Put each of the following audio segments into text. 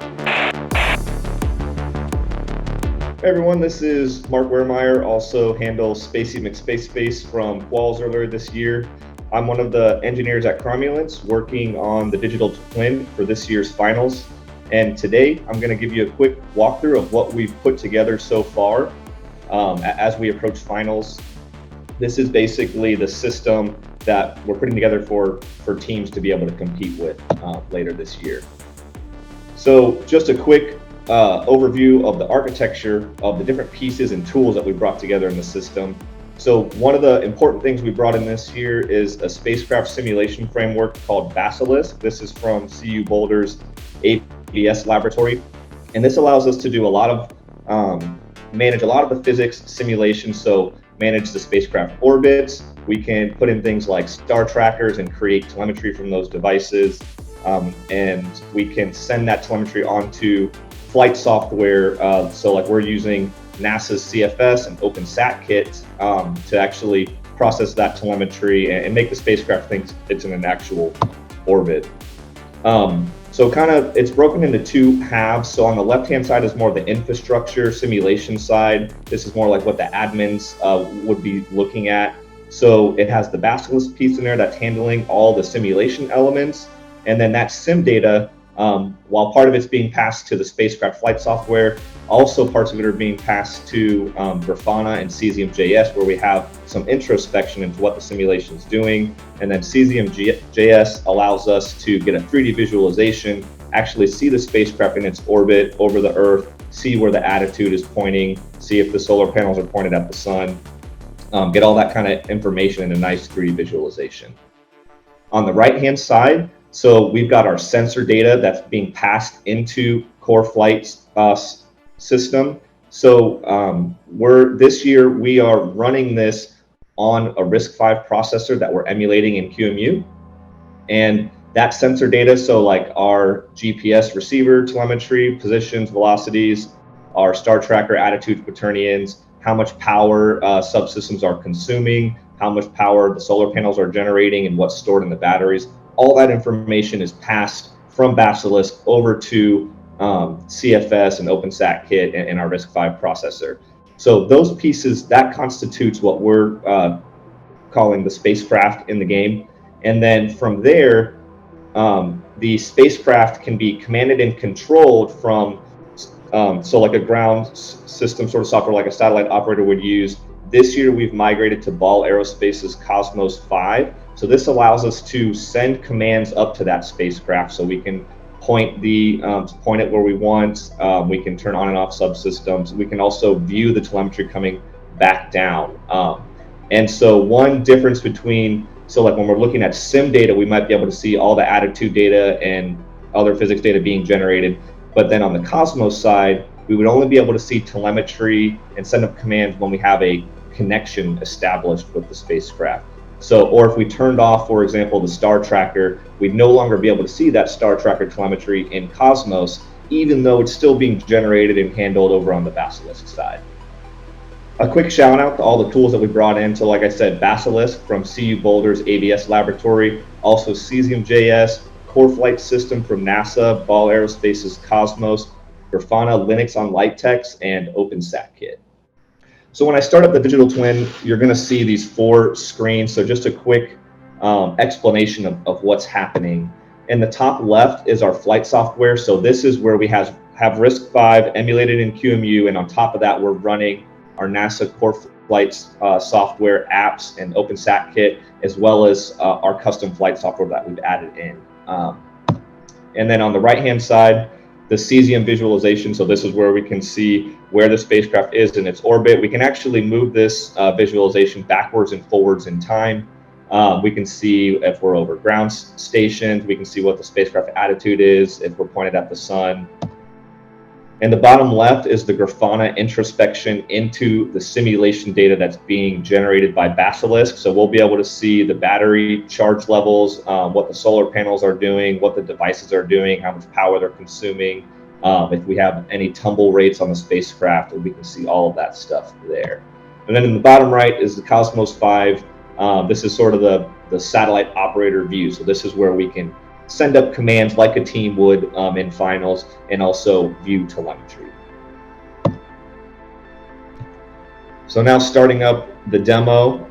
Hey everyone, this is Mark Wehrmeyer, also handles Spacey McSpace from Qualls earlier this year. I'm one of the engineers at Cromulence working on the digital twin for this year's finals. And today I'm going to give you a quick walkthrough of what we've put together so far as we approach finals. This is basically the system that we're putting together for teams to be able to compete with later this year. So just a quick overview of the architecture of the different pieces and tools that we brought together in the system. So one of the important things we brought in this year is a spacecraft simulation framework called Basilisk. This is from CU Boulder's ABS laboratory. And this allows us to do a lot of, manage a lot of the physics simulations. So manage the spacecraft orbits. We can put in things like star trackers and create telemetry from those devices. And we can send that telemetry onto flight software. So like we're using NASA's CFS and OpenSatKit to actually process that telemetry and make the spacecraft think it's in an actual orbit. So kind of it's broken into two halves. So on the left-hand side is more the infrastructure simulation side. This is more like what the admins would be looking at. So it has the Basilisk piece in there that's handling all the simulation elements. And then that sim data, while part of it's being passed to the spacecraft flight software, also parts of it are being passed to Grafana and Cesium.js, where we have some introspection into what the simulation is doing. And then Cesium.js allows us to get a 3D visualization, actually see the spacecraft in its orbit over the Earth, see where the attitude is pointing, see if the solar panels are pointed at the sun, get all that kind of information in a nice 3D visualization. On the right-hand side, so we've got our sensor data that's being passed into Core Flight's system. So this year we are running this on a RISC-V processor that we're emulating in QEMU. And that sensor data, so like our GPS receiver telemetry, positions, velocities, our star tracker attitudes, quaternions, how much power subsystems are consuming, how much power the solar panels are generating, and what's stored in the batteries. All that information is passed from Basilisk over to CFS and OpenSatKit and our RISC-V processor. So those pieces, that constitutes what we're calling the spacecraft in the game. And then from there, the spacecraft can be commanded and controlled from, so like a ground system sort of software like a satellite operator would use. This year, we've migrated to Ball Aerospace's Cosmos 5. So this allows us to send commands up to that spacecraft so we can point it where we want. We can turn on and off subsystems. We can also view the telemetry coming back down. And so one difference between, so like when we're looking at sim data, we might be able to see all the attitude data and other physics data being generated. But then on the Cosmos side, we would only be able to see telemetry and send up commands when we have a connection established with the spacecraft. So, or if we turned off, for example, the star tracker, we'd no longer be able to see that star tracker telemetry in Cosmos, even though it's still being generated and handled over on the Basilisk side. A quick shout out to all the tools that we brought in. So like I said, Basilisk from CU Boulder's ABS laboratory, also Cesium.js, Core Flight System from NASA, Ball Aerospace's Cosmos, Grafana, Linux on LightText, and OpenSatKit. So when I start up the digital twin, you're going to see these 4 screens. So just a quick explanation of what's happening. In the top left is our flight software. So this is where we have RISC-V emulated in QEMU, and on top of that, we're running our NASA Core Flight software apps and OpenSatKit, as well as our custom flight software that we've added in. And then on the right-hand side, the Cesium visualization. So this is where we can see where the spacecraft is in its orbit. We can actually move this visualization backwards and forwards in time. We can see if we're over ground stations. We can see what the spacecraft attitude is, if we're pointed at the sun. And the bottom left is the Grafana introspection into the simulation data that's being generated by Basilisk. So we'll be able to see the battery charge levels, what the solar panels are doing, what the devices are doing, how much power they're consuming, if we have any tumble rates on the spacecraft, and we can see all of that stuff there. And then in the bottom right is the Cosmos 5. This is sort of the satellite operator view. So this is where we can send up commands like a team would in finals, and also view telemetry. So now starting up the demo.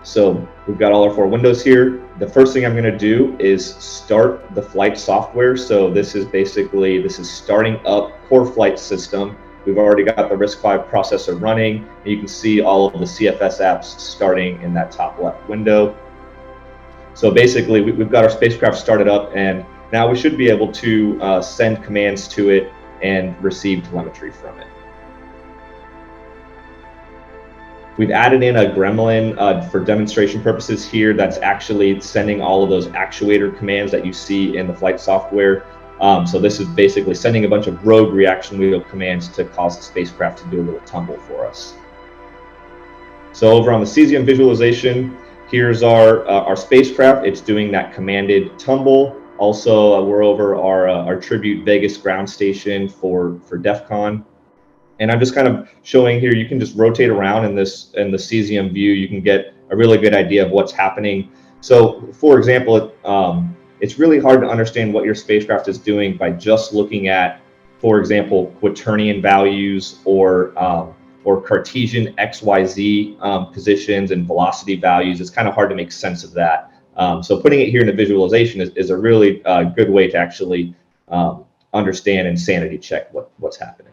So we've got all our 4 windows here. The first thing I'm going to do is start the flight software. So this is starting up Core Flight System. We've already got the RISC-V processor running. And you can see all of the CFS apps starting in that top left window. So basically we've got our spacecraft started up, and now we should be able to send commands to it and receive telemetry from it. We've added in a gremlin for demonstration purposes here that's actually sending all of those actuator commands that you see in the flight software. So this is basically sending a bunch of rogue reaction wheel commands to cause the spacecraft to do a little tumble for us. So over on the cesium visualization, here's our spacecraft. It's doing that commanded tumble. Also, we're over our Tribute Vegas ground station for DEF CON. And I'm just kind of showing here, you can just rotate around in the cesium view. You can get a really good idea of what's happening. So for example, it's really hard to understand what your spacecraft is doing by just looking at, for example, quaternion values or Cartesian XYZ positions and velocity values. It's kind of hard to make sense of that. So putting it here in the visualization is a really good way to actually understand and sanity check what's happening.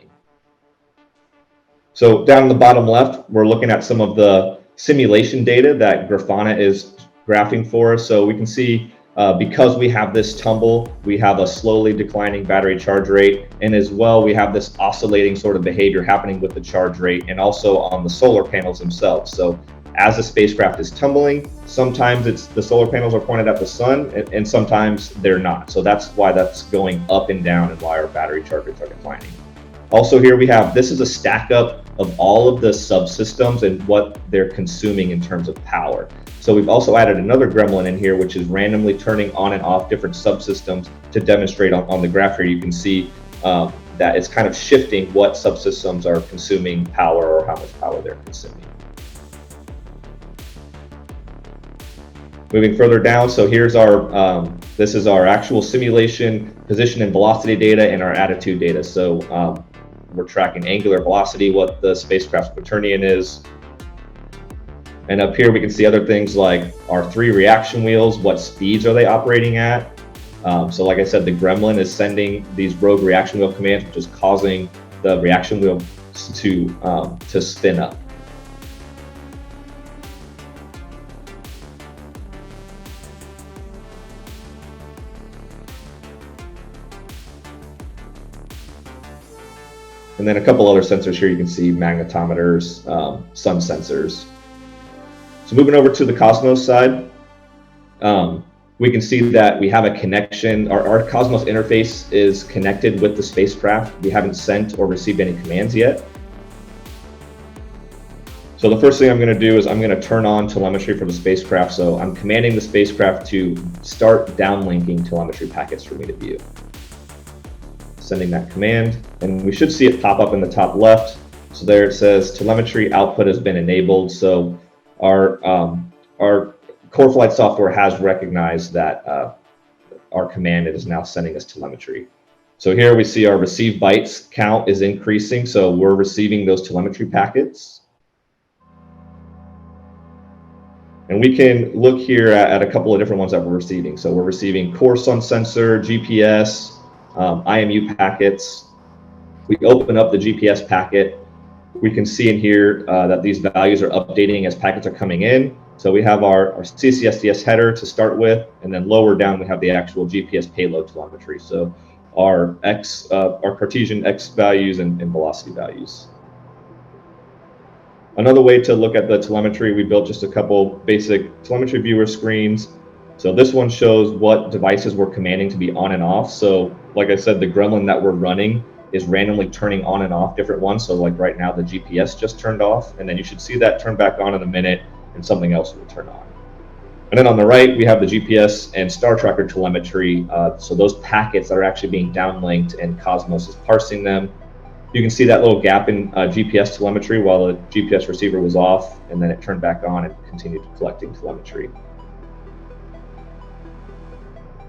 So down in the bottom left, we're looking at some of the simulation data that Grafana is graphing for us. So we can see because we have this tumble, we have a slowly declining battery charge rate, and as well we have this oscillating sort of behavior happening with the charge rate and also on the solar panels themselves. So as the spacecraft is tumbling, sometimes the solar panels are pointed at the sun, and sometimes they're not. So that's why that's going up and down and why our battery charge rates are declining. Also here this is a stack up of all of the subsystems and what they're consuming in terms of power. So we've also added another gremlin in here, which is randomly turning on and off different subsystems to demonstrate on the graph here. You can see that it's kind of shifting what subsystems are consuming power or how much power they're consuming. Moving further down, so here's this is our actual simulation position and velocity data and our attitude data. So we're tracking angular velocity, what the spacecraft's quaternion is. And up here we can see other things like our 3 reaction wheels, what speeds are they operating at. So like I said, the gremlin is sending these rogue reaction wheel commands, which is causing the reaction wheel to spin up. And then a couple other sensors here, you can see magnetometers, sun sensors. So moving over to the Cosmos side, we can see that we have a connection. Our Cosmos interface is connected with the spacecraft. We haven't sent or received any commands yet. So the first thing I'm going to do is I'm going to turn on telemetry for the spacecraft. So I'm commanding the spacecraft to start downlinking telemetry packets for me to view. Sending that command, and we should see it pop up in the top left. So there it says telemetry output has been enabled. So our Core Flight software has recognized that our command is now sending us telemetry. So here we see our received bytes count is increasing. So we're receiving those telemetry packets. And we can look here at a couple of different ones that we're receiving. So we're receiving core sun sensor, GPS, IMU packets. We open up the GPS packet. We can see in here that these values are updating as packets are coming in. So we have our CCSDS header to start with, and then lower down we have the actual GPS payload telemetry. So our Cartesian X values and velocity values. Another way to look at the telemetry, we built just a couple basic telemetry viewer screens. So this one shows what devices we're commanding to be on and off. So like I said, the gremlin that we're running is randomly turning on and off different ones. So like right now, the GPS just turned off, and then you should see that turn back on in a minute and something else will turn on. And then on the right, we have the GPS and Star Tracker telemetry. So those packets that are actually being downlinked and Cosmos is parsing them. You can see that little gap in GPS telemetry while the GPS receiver was off, and then it turned back on and continued collecting telemetry.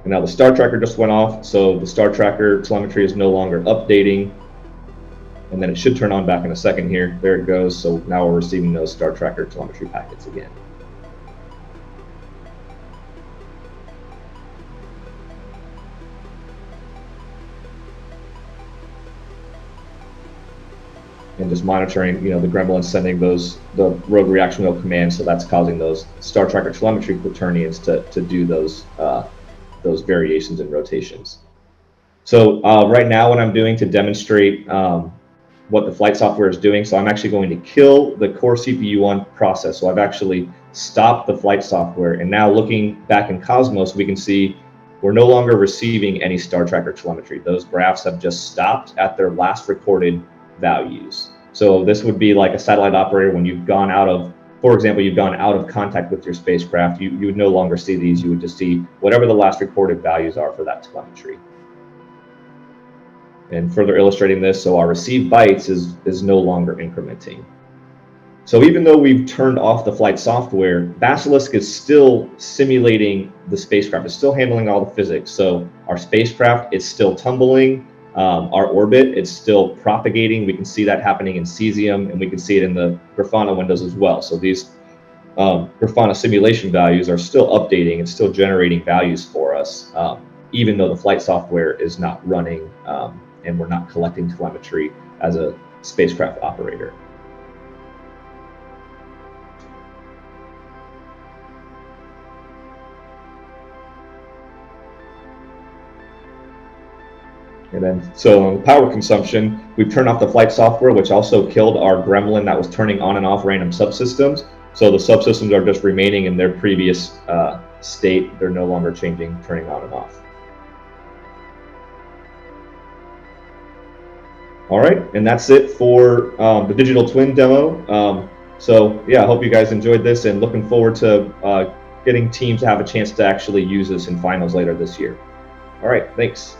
And now the star tracker just went off, so the star tracker telemetry is no longer updating. And then it should turn on back in a second here. There it goes. So now we're receiving those star tracker telemetry packets again. And just monitoring, the Gremlin sending the rogue reaction wheel commands, so that's causing those star tracker telemetry quaternions to do those variations and rotations. So right now, what I'm doing to demonstrate what the flight software is doing, so I'm actually going to kill the core CPU1 process. So I've actually stopped the flight software, and now looking back in Cosmos, we can see we're no longer receiving any star tracker telemetry. Those graphs have just stopped at their last recorded values. So this would be like a satellite operator when you've gone out of, for example, you've gone out of contact with your spacecraft, you would no longer see these. You would just see whatever the last recorded values are for that telemetry. And further illustrating this, so our received bytes is no longer incrementing. So even though we've turned off the flight software, Basilisk is still simulating the spacecraft. It's still handling all the physics. So our spacecraft is still tumbling. Our orbit, it's still propagating. We can see that happening in Cesium, and we can see it in the Grafana windows as well. So these Grafana simulation values are still updating and still generating values for us, even though the flight software is not running and we're not collecting telemetry as a spacecraft operator. And then, so on power consumption, we've turned off the flight software, which also killed our Gremlin that was turning on and off random subsystems. So the subsystems are just remaining in their previous state. They're no longer changing, turning on and off. All right, and that's it for the digital twin demo. So yeah, I hope you guys enjoyed this, and looking forward to getting teams to have a chance to actually use this in finals later this year. All right, thanks.